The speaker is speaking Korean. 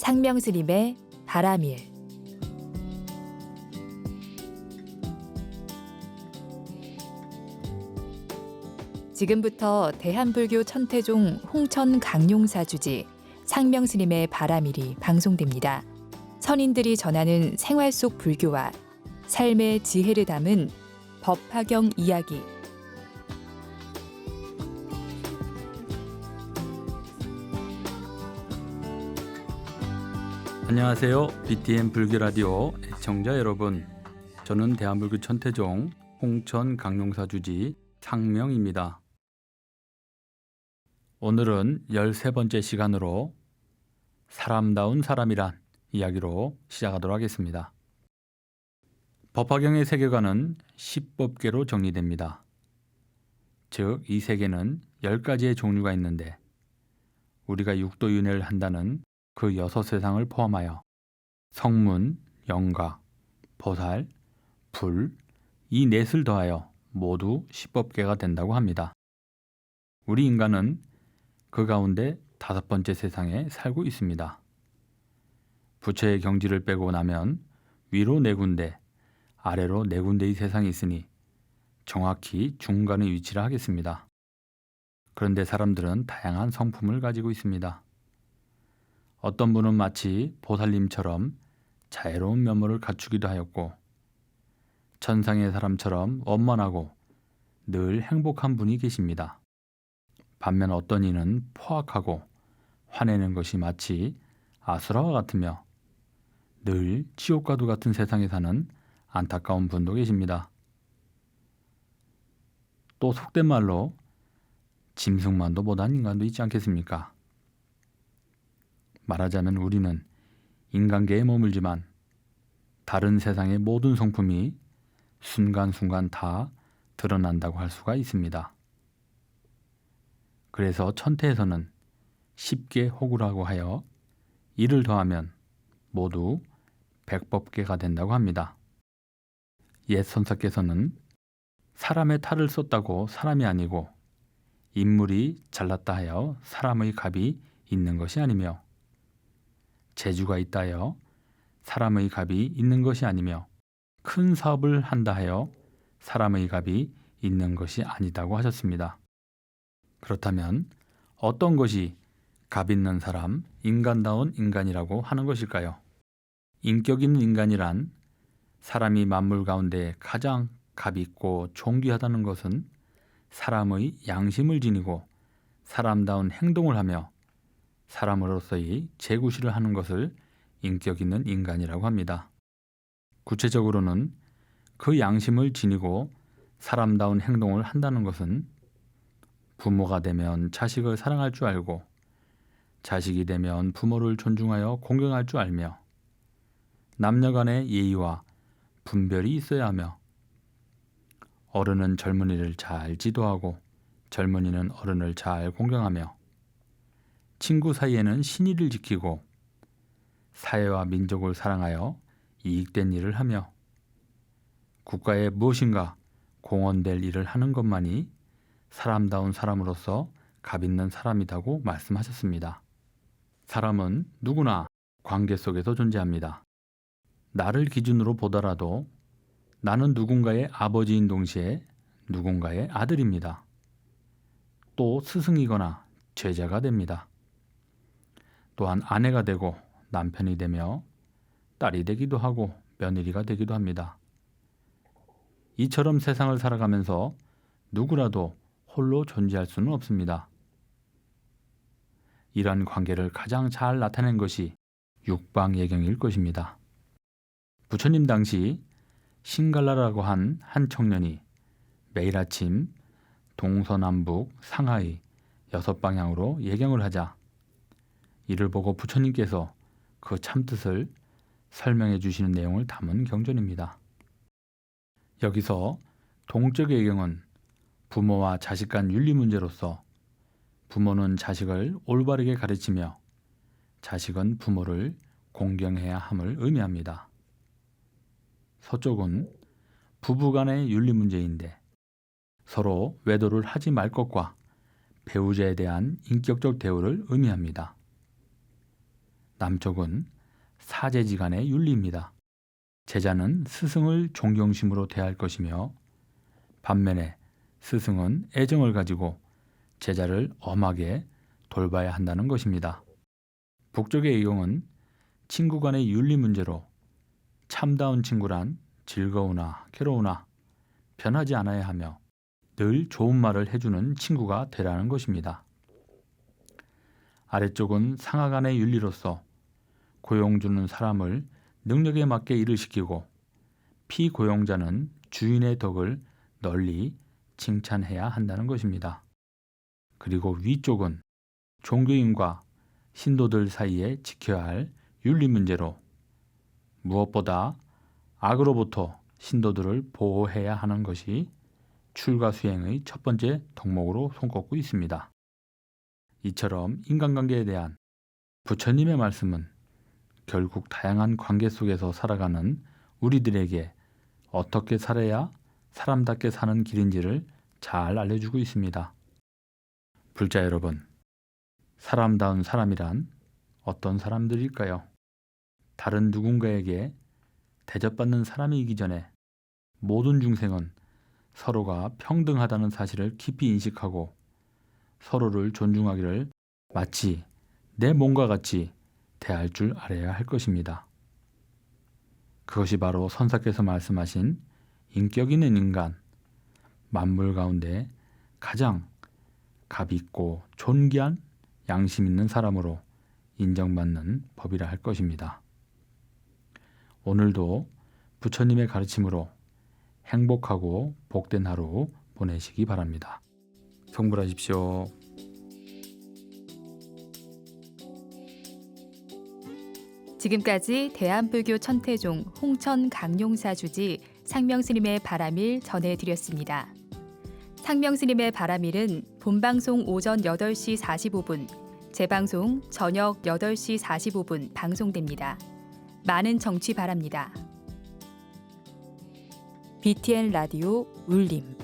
상명스님의 바람일. 지금부터 대한불교 천태종 홍천 강용사 주지 상명스님의 바람일이 방송됩니다. 선인들이 전하는 생활 속 불교와 삶의 지혜를 담은 법화경 이야기. 안녕하세요. BTN 불교라디오 애청자 여러분. 저는 대한불교 천태종 홍천 강용사 주지 상명입니다. 오늘은 13번째 시간으로 사람다운 사람이란 이야기로 시작하도록 하겠습니다. 법화경의 세계관은 10법계로 정리됩니다. 즉, 이 세계는 10가지의 종류가 있는데 우리가 육도윤회를 한다는 그 6세상을 포함하여 성문, 영각, 보살, 불, 이 넷을 더하여 모두 10법계가 된다고 합니다. 우리 인간은 그 가운데 5번째 세상에 살고 있습니다. 부처의 경지를 빼고 나면 위로 4군데, 아래로 4군데의 세상이 있으니 정확히 중간의 위치를 하겠습니다. 그런데 사람들은 다양한 성품을 가지고 있습니다. 어떤 분은 마치 보살님처럼 자애로운 면모를 갖추기도 하였고, 천상의 사람처럼 원만하고 늘 행복한 분이 계십니다. 반면 어떤 이는 포악하고 화내는 것이 마치 아수라와 같으며 늘 지옥과도 같은 세상에 사는 안타까운 분도 계십니다. 또 속된 말로 짐승만도 못한 인간도 있지 않겠습니까? 말하자면 우리는 인간계에 머물지만 다른 세상의 모든 성품이 순간순간 다 드러난다고 할 수가 있습니다. 그래서 천태에서는 10계 호구라고 하여 이를 더하면 모두 100법계가 된다고 합니다. 옛 선사께서는 사람의 탈을 썼다고 사람이 아니고 인물이 잘났다 하여 사람의 갑이 있는 것이 아니며 재주가 있다 하여 사람의 갑이 있는 것이 아니며 큰 사업을 한다 하여 사람의 갑이 있는 것이 아니다고 하셨습니다. 그렇다면 어떤 것이 갑 있는 사람, 인간다운 인간이라고 하는 것일까요? 인격 있는 인간이란 사람이 만물 가운데 가장 갑 있고 존귀하다는 것은 사람의 양심을 지니고 사람다운 행동을 하며 사람으로서의 재구시를 하는 것을 인격 있는 인간이라고 합니다. 구체적으로는 그 양심을 지니고 사람다운 행동을 한다는 것은 부모가 되면 자식을 사랑할 줄 알고 자식이 되면 부모를 존중하여 공경할 줄 알며 남녀 간의 예의와 분별이 있어야 하며 어른은 젊은이를 잘 지도하고 젊은이는 어른을 잘 공경하며 친구 사이에는 신의를 지키고 사회와 민족을 사랑하여 이익된 일을 하며 국가에 무엇인가 공헌될 일을 하는 것만이 사람다운 사람으로서 갑 있는 사람이라고 말씀하셨습니다. 사람은 누구나 관계 속에서 존재합니다. 나를 기준으로 보더라도 나는 누군가의 아버지인 동시에 누군가의 아들입니다. 또 스승이거나 제자가 됩니다. 또한 아내가 되고 남편이 되며 딸이 되기도 하고 며느리가 되기도 합니다. 이처럼 세상을 살아가면서 누구라도 홀로 존재할 수는 없습니다. 이러한 관계를 가장 잘 나타낸 것이 육방예경일 것입니다. 부처님 당시 신갈라라고 한 청년이 매일 아침 동서남북 상하이 6방향으로 예경을 하자 이를 보고 부처님께서 그 참뜻을 설명해 주시는 내용을 담은 경전입니다. 여기서 동적 예경은 부모와 자식 간 윤리 문제로서 부모는 자식을 올바르게 가르치며 자식은 부모를 공경해야 함을 의미합니다. 서쪽은 부부간의 윤리 문제인데 서로 외도를 하지 말 것과 배우자에 대한 인격적 대우를 의미합니다. 남쪽은 사제지간의 윤리입니다. 제자는 스승을 존경심으로 대할 것이며 반면에 스승은 애정을 가지고 제자를 엄하게 돌봐야 한다는 것입니다. 북쪽의 이공은 친구 간의 윤리 문제로 참다운 친구란 즐거우나 괴로우나 변하지 않아야 하며 늘 좋은 말을 해주는 친구가 되라는 것입니다. 아래쪽은 상하 간의 윤리로서 고용 주는 사람을 능력에 맞게 일을 시키고 피고용자는 주인의 덕을 널리 칭찬해야 한다는 것입니다. 그리고 위쪽은 종교인과 신도들 사이에 지켜야 할 윤리 문제로 무엇보다 악으로부터 신도들을 보호해야 하는 것이 출가 수행의 첫 번째 덕목으로 손꼽고 있습니다. 이처럼 인간관계에 대한 부처님의 말씀은 결국 다양한 관계 속에서 살아가는 우리들에게 어떻게 살아야 사람답게 사는 길인지를 잘 알려주고 있습니다. 불자 여러분, 사람다운 사람이란 어떤 사람들일까요? 다른 누군가에게 대접받는 사람이기 전에 모든 중생은 서로가 평등하다는 사실을 깊이 인식하고 서로를 존중하기를 마치 내 몸과 같이 대할 줄 알아야 할 것입니다. 그것이 바로 선사께서 말씀하신 인격 있는 인간, 만물 가운데 가장 값 있고 존귀한 양심 있는 사람으로 인정받는 법이라 할 것입니다. 오늘도 부처님의 가르침으로 행복하고 복된 하루 보내시기 바랍니다. 성불하십시오. 지금까지 대한불교 천태종 홍천 강용사 주지 상명스님의 바라밀 전해드렸습니다. 상명스님의 바라밀은 본방송 오전 8시 45분, 재방송 저녁 8시 45분 방송됩니다. 많은 청취 바랍니다. BTN 라디오 울림.